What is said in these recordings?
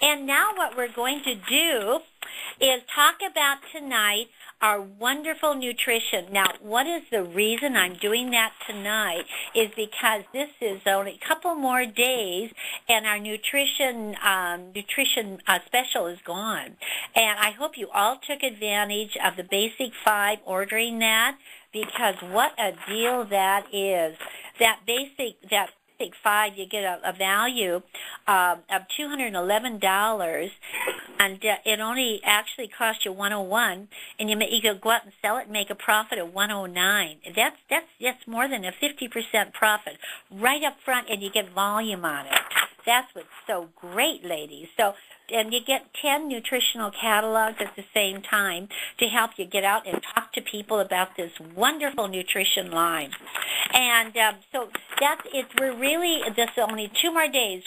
And now what we're going to do is talk about tonight our wonderful nutrition. Now, what is the reason I'm doing that tonight is because this is only a couple more days and our nutrition special is gone. And I hope you all took advantage of the Basic 5 ordering that, because what a deal that is. That Basic 5, you get a value of $211, and it only actually costs you $101, and you could go out and sell it and make a profit of $109. That's more than a 50% profit right up front, and you get volume on it. That's what's so great, ladies. And you get 10 nutritional catalogs at the same time to help you get out and talk to people about this wonderful nutrition line. And so that's it. This is only 2 more days,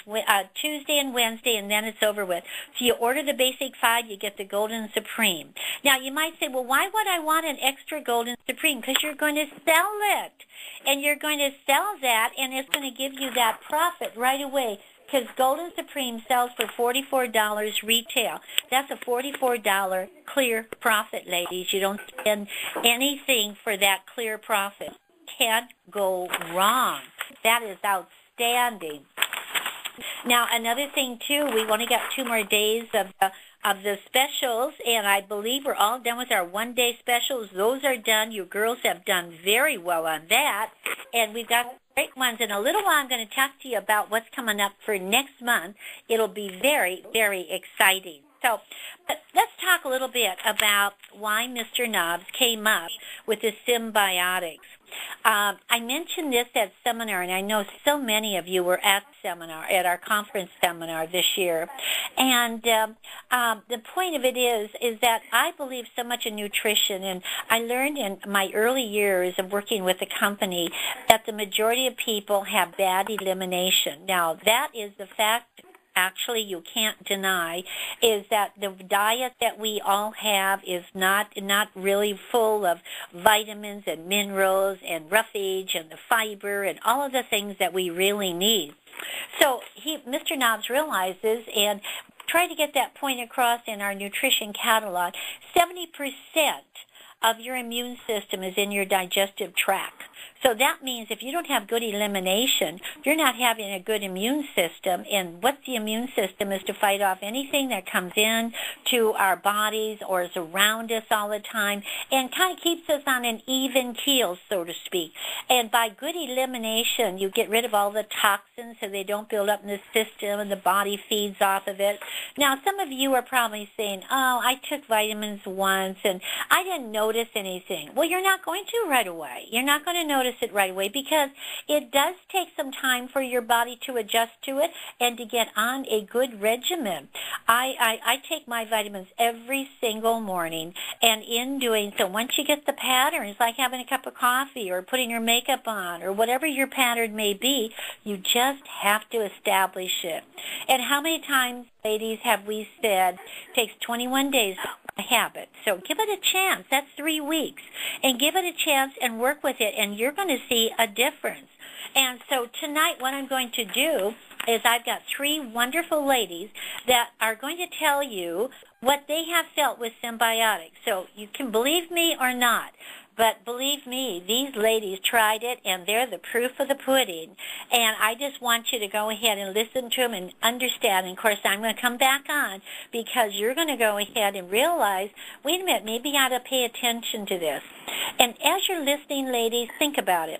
Tuesday and Wednesday, and then it's over with. So you order the Basic 5, you get the Golden Supreme. Now, you might say, well, why would I want an extra Golden Supreme? Because you're going to sell it. And you're going to sell that, and it's going to give you that profit right away. Because Golden Supreme sells for $44 retail. That's a $44 clear profit, ladies. You don't spend anything for that clear profit. Can't go wrong. That is outstanding. Now, another thing, too, we've only got 2 more days of the specials, and I believe we're all done with our one-day specials. Those are done. You girls have done very well on that, and we've got great ones. In a little while, I'm going to talk to you about what's coming up for next month. It'll be very, very exciting. So let's talk a little bit about why Mr. Knobs came up with the Symbiotics. I mentioned this at seminar, and I know so many of you were at seminar, at our conference seminar this year. And the point of it is that I believe so much in nutrition, and I learned in my early years of working with the company that the majority of people have bad elimination. Now, that is the fact. Actually, you can't deny, is that the diet that we all have is not really full of vitamins and minerals and roughage and the fiber and all of the things that we really need. So Mr. Knobs realizes, and try to get that point across in our nutrition catalog, 70% of your immune system is in your digestive tract. So that means if you don't have good elimination, you're not having a good immune system. And what's the immune system is to fight off anything that comes in to our bodies or is around us all the time and kind of keeps us on an even keel, so to speak. And by good elimination, you get rid of all the toxins so they don't build up in the system and the body feeds off of it. Now, some of you are probably saying, oh, I took vitamins once and I didn't notice anything. Well, you're not going to right away. You're not going to notice it right away because it does take some time for your body to adjust to it and to get on a good regimen. I take my vitamins every single morning, and in doing so, once you get the pattern, it's like having a cup of coffee or putting your makeup on or whatever your pattern may be, you just have to establish it. And how many times, ladies, have we said it takes 21 days a habit? So give it a chance. That's 3 weeks. And give it a chance and work with it, and you're going to see a difference. And so tonight what I'm going to do is I've got 3 wonderful ladies that are going to tell you what they have felt with Symbiotics. So you can believe me or not, but believe me, these ladies tried it, and they're the proof of the pudding. And I just want you to go ahead and listen to them and understand. And, of course, I'm going to come back on because you're going to go ahead and realize, wait a minute, maybe I ought to pay attention to this. And as you're listening, ladies, think about it.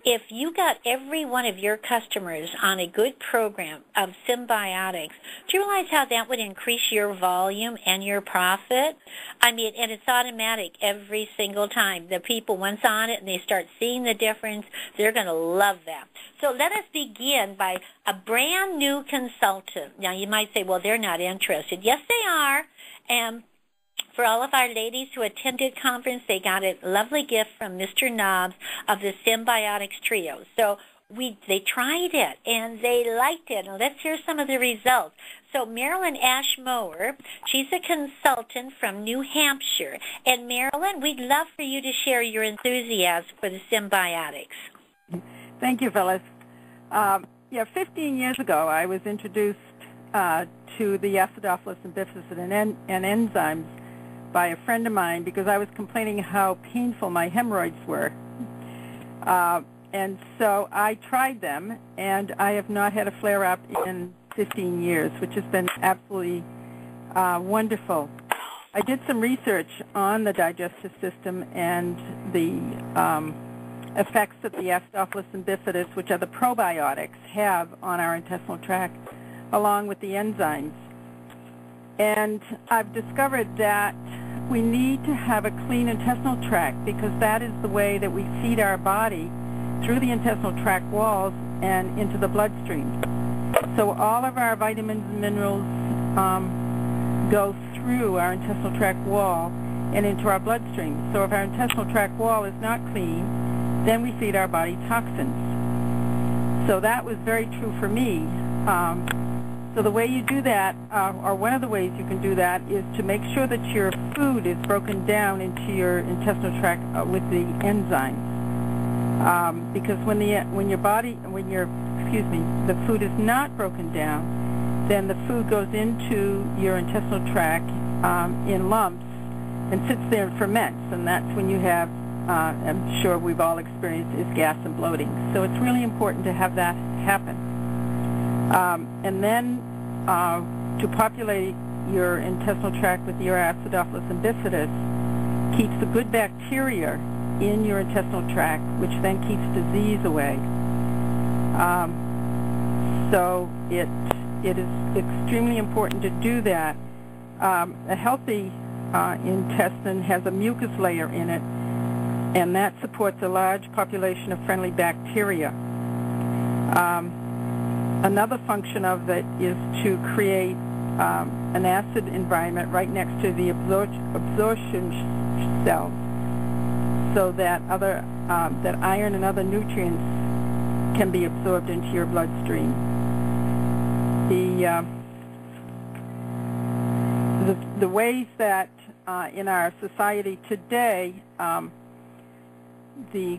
If you got every one of your customers on a good program of Symbiotics, do you realize how that would increase your volume and your profit? I mean, and it's automatic every single time. The people, once on it and they start seeing the difference, they're going to love that. So let us begin by a brand new consultant. Now, you might say, well, they're not interested. Yes, they are. And for all of our ladies who attended conference, they got a lovely gift from Mr. Knobs of the Symbiotics Trio. So they tried it, and they liked it. And let's hear some of the results. So Marilyn Ashmower, she's a consultant from New Hampshire. And Marilyn, we'd love for you to share your enthusiasm for the Symbiotics. Thank you, Phyllis. 15 years ago, I was introduced to the acidophilus and bifidus and enzymes by a friend of mine because I was complaining how painful my hemorrhoids were. And so I tried them, and I have not had a flare-up in 15 years, which has been absolutely wonderful. I did some research on the digestive system and the effects that the acidophilus and bifidus, which are the probiotics, have on our intestinal tract, along with the enzymes. And I've discovered that we need to have a clean intestinal tract because that is the way that we feed our body through the intestinal tract walls and into the bloodstream. So all of our vitamins and minerals go through our intestinal tract wall and into our bloodstream. So if our intestinal tract wall is not clean, then we feed our body toxins. So that was very true for me. So the way you do that, or one of the ways you can do that, is to make sure that your food is broken down into your intestinal tract with the enzymes. Because when the food is not broken down, then the food goes into your intestinal tract in lumps and sits there and ferments, and that's when you have, I'm sure we've all experienced, is gas and bloating. So it's really important to have that happen. And then to populate your intestinal tract with your acidophilus and bifidus keeps the good bacteria in your intestinal tract, which then keeps disease away. So it is extremely important to do that. A healthy intestine has a mucus layer in it, and that supports a large population of friendly bacteria. Another function of it is to create an acid environment right next to the absorption cells, so that that iron and other nutrients can be absorbed into your bloodstream. The ways that in our society today the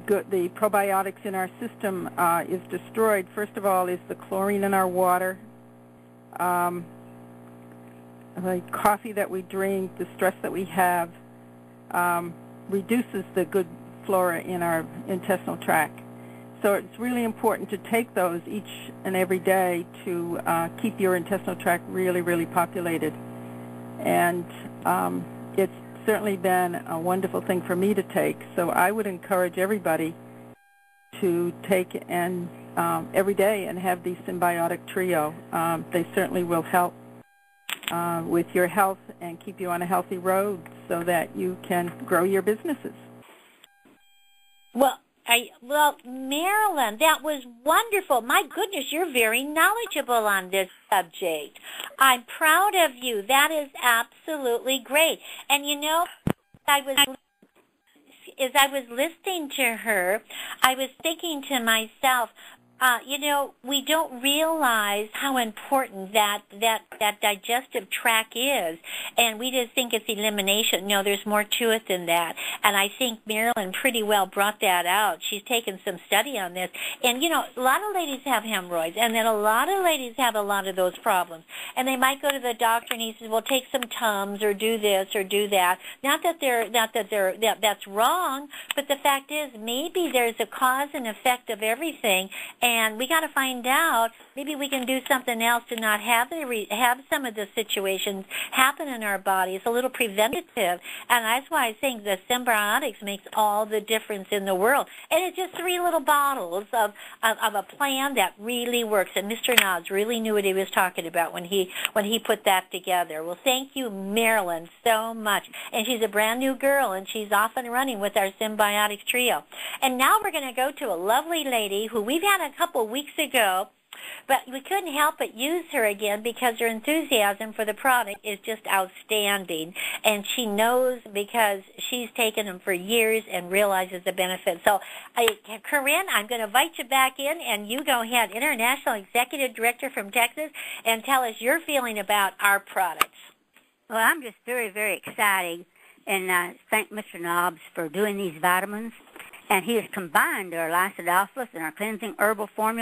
probiotics in our system is destroyed, first of all, is the chlorine in our water, the coffee that we drink, the stress that we have, reduces the good flora in our intestinal tract. So it's really important to take those each and every day to keep your intestinal tract really, really populated. And it's certainly been a wonderful thing for me to take. So I would encourage everybody to take and every day and have the symbiotic trio. They certainly will help with your health and keep you on a healthy road so that you can grow your businesses. Well, Marilyn, that was wonderful. My goodness, you're very knowledgeable on this subject. I'm proud of you. That is absolutely great. And you know, as I was listening to her, I was thinking to myself, you know, we don't realize how important that digestive tract is, and we just think it's elimination. No, there's more to it than that, and I think Marilyn pretty well brought that out. She's taken some study on this, and, you know, a lot of ladies have hemorrhoids, and then a lot of ladies have a lot of those problems, and they might go to the doctor, and he says, well, take some Tums, or do this, or do that. Not that that's wrong, but the fact is maybe there's a cause and effect of everything, and we got to find out, maybe we can do something else to not have some of the situations happen in our body. It's a little preventative, and that's why I think the symbiotics makes all the difference in the world. And it's just 3 little bottles of a plan that really works, and Mr. Nobbs really knew what he was talking about when he put that together. Well, thank you, Marilyn, so much. And she's a brand new girl, and she's off and running with our symbiotics trio. And now we're going to go to a lovely lady who we've had a couple weeks ago, but we couldn't help but use her again because her enthusiasm for the product is just outstanding, and she knows because she's taken them for years and realizes the benefits. So, Corinne, I'm going to invite you back in, and you go ahead, International Executive Director from Texas, and tell us your feeling about our products. Well, I'm just very, very excited, and thank Mr. Nobbs for doing these vitamins. And he has combined our acidophilus and our cleansing herbal formula